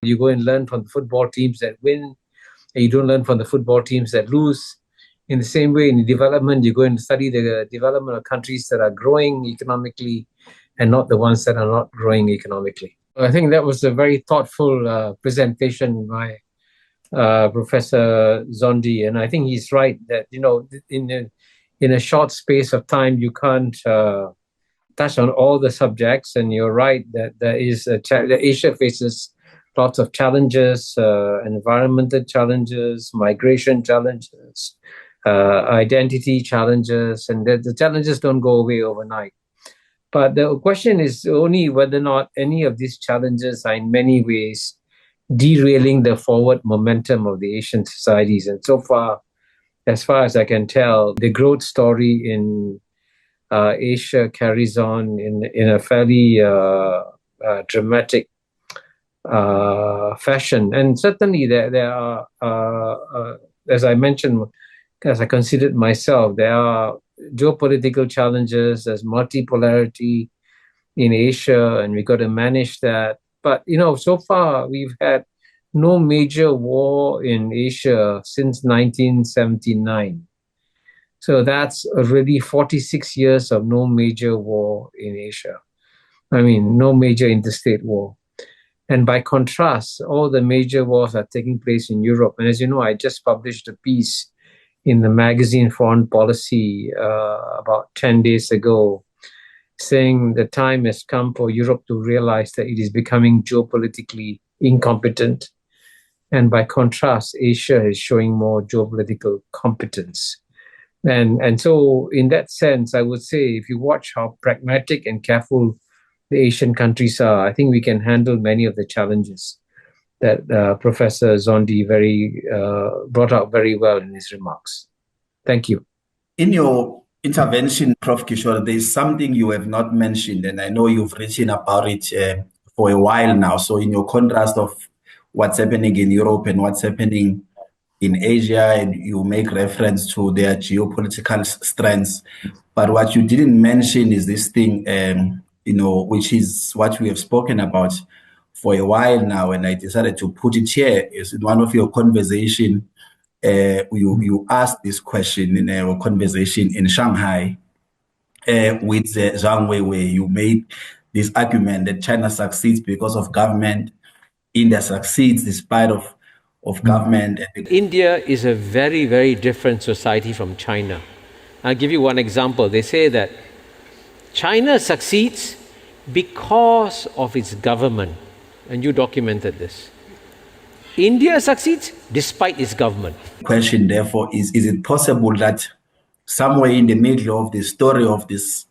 You go and learn from the football teams that win, and you don't learn from the football teams that lose. In the same way, in development, you go and study the development of countries that are growing economically and not the ones that are not growing economically. I think that was a very thoughtful presentation by Professor Zondi, and I think he's right that, in a short space of time, you can't touch on all the subjects, and you're right that there is that Asia faces lots of challenges, environmental challenges, migration challenges, identity challenges, and the challenges don't go away overnight. But the question is only whether or not any of these challenges are in many ways derailing the forward momentum of the Asian societies. And so far as I can tell, the growth story in Asia carries on in a fairly dramatic fashion. And certainly there are, as I mentioned, as I considered myself, there are geopolitical challenges, there's multipolarity in Asia, and we got to manage that. But, so far we've had no major war in Asia since 1979. So that's already 46 years of no major war in Asia. I mean, no major interstate war. And by contrast, all the major wars are taking place in Europe. And as you know, I just published a piece in the magazine Foreign Policy about 10 days ago, saying the time has come for Europe to realize that it is becoming geopolitically incompetent. And by contrast, Asia is showing more geopolitical competence. And so in that sense, I would say, if you watch how pragmatic and careful the Asian countries are, I think we can handle many of the challenges that Professor Zondi brought out very well in his remarks. Thank you. In your intervention, Prof. Kishore, there's something you have not mentioned, and I know you've written about it for a while now. So in your contrast of what's happening in Europe and what's happening in Asia, and you make reference to their geopolitical strengths. But what you didn't mention is this thing, which is what we have spoken about for a while now, and I decided to put it here. Is in one of your conversation, you asked this question in a conversation in Shanghai with Zhang Wei, where you made this argument that China succeeds because of government, India succeeds despite of government. India is a very, very different society from China. I'll give you one example. They say that China succeeds because of its government, and you documented this. India succeeds despite its government. The question, therefore, is it possible that somewhere in the middle of the story of this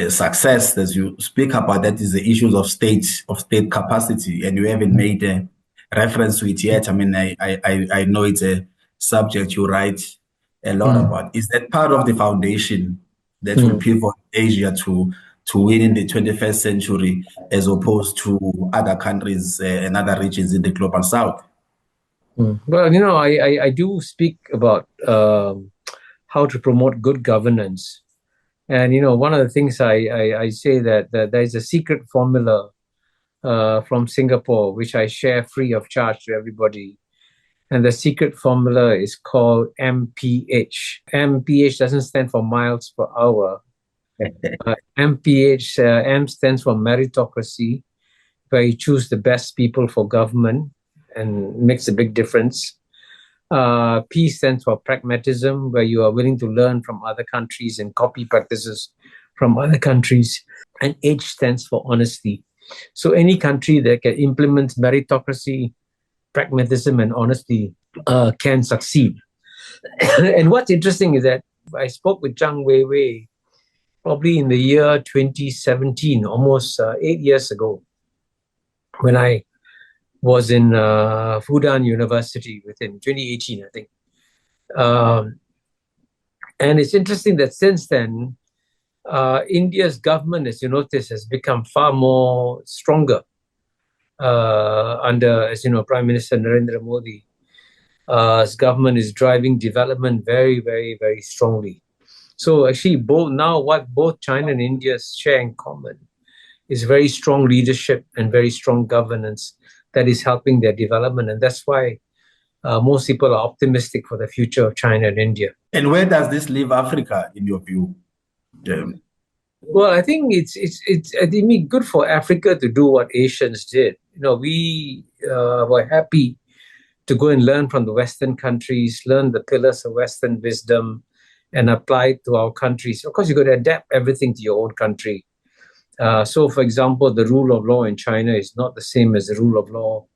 success, as you speak about, that is the issues of state capacity, and you haven't made a reference to it yet. I mean, I know it's a subject you write a lot about. Is that part of the foundation that will pivot Asia to win in the 21st century as opposed to other countries and other regions in the global south? Well, I do speak about how to promote good governance. And, one of the things I say that there's a secret formula from Singapore, which I share free of charge to everybody. And the secret formula is called MPH. MPH doesn't stand for miles per hour. MPH, M stands for meritocracy, where you choose the best people for government and makes a big difference. P stands for pragmatism, where you are willing to learn from other countries and copy practices from other countries. And H stands for honesty. So any country that can implement meritocracy, pragmatism, and honesty can succeed. And what's interesting is that I spoke with Zhang Wei probably in the year 2017, almost 8 years ago, when I was in Fudan University within 2018, I think. And it's interesting that since then, India's government, as you notice, has become far more stronger under, as you know, Prime Minister Narendra Modi. His government is driving development very, very, very strongly. So actually, what both China and India share in common is very strong leadership and very strong governance that is helping their development. And that's why most people are optimistic for the future of China and India. And where does this leave Africa, in your view? Well, I think it's good for Africa to do what Asians did. We were happy to go and learn from the Western countries, learn the pillars of Western wisdom, and apply it to our countries. Of course, you've got to adapt everything to your own country. So, for example, the rule of law in China is not the same as the rule of law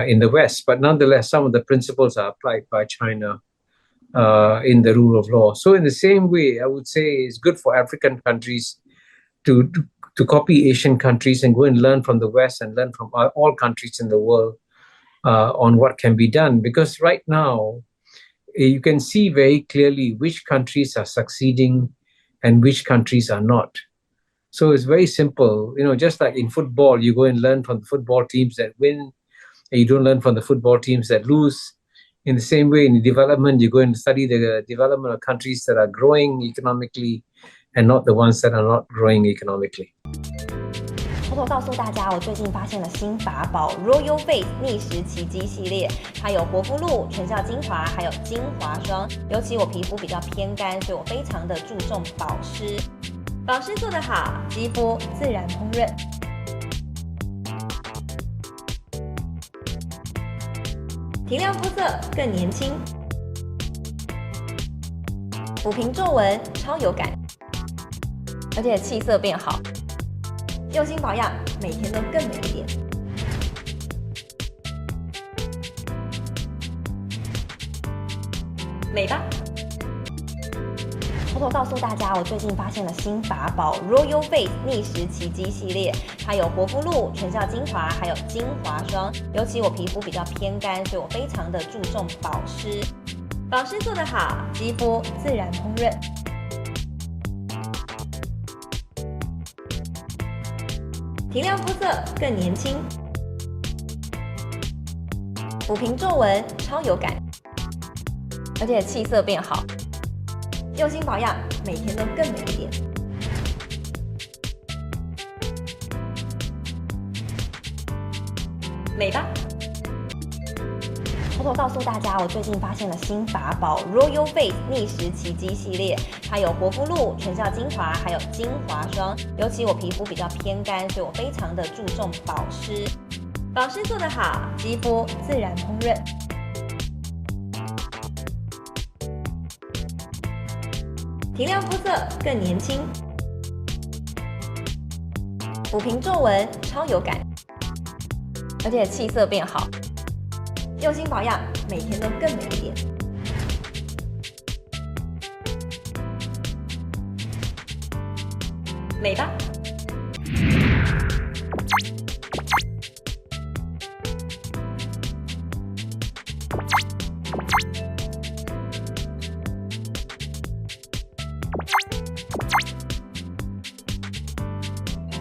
in the West, but nonetheless, some of the principles are applied by China in the rule of law. So in the same way, I would say it's good for African countries to copy Asian countries and go and learn from the West and learn from all countries in the world on what can be done. Because right now, you can see very clearly which countries are succeeding and which countries are not. So it's very simple. Just like in football, you go and learn from the football teams that win, and you don't learn from the football teams that lose. In the same way, in development, you go and study the development of countries that are growing economically and not the ones that are not growing economically. 偷偷告诉大家，我最近发现了新法宝 Royal Face 逆时奇迹系列，它有活肤露、全效精华，还有精华霜。尤其我皮肤比较偏干，所以我非常的注重保湿。保湿做得好，肌肤自然烹饪。提亮肤色更年轻，抚平皱纹超有感，而且气色变好。用心保养，每天都更美一点。美吧！偷偷告诉大家，我最近发现了新法宝 Royal Face 逆时奇迹系列，它有活肤露、全效精华，还有精华霜。尤其我皮肤比较偏干，所以我非常的注重保湿。保湿做得好，肌肤自然烹饪。提亮肤色更年轻，抚平皱纹超有感，而且气色变好。用心保养，每天都更美一点。美吧！偷偷告诉大家，我最近发现了新法宝 Royal Face 逆时奇迹系列，它有活肤露、全效精华，还有精华霜。尤其我皮肤比较偏干，所以我非常的注重保湿。保湿做得好，肌肤自然烹饪。提亮肤色更年轻，抚平皱纹超有感，而且气色变好。用心保养，每天都更美一点。美吧！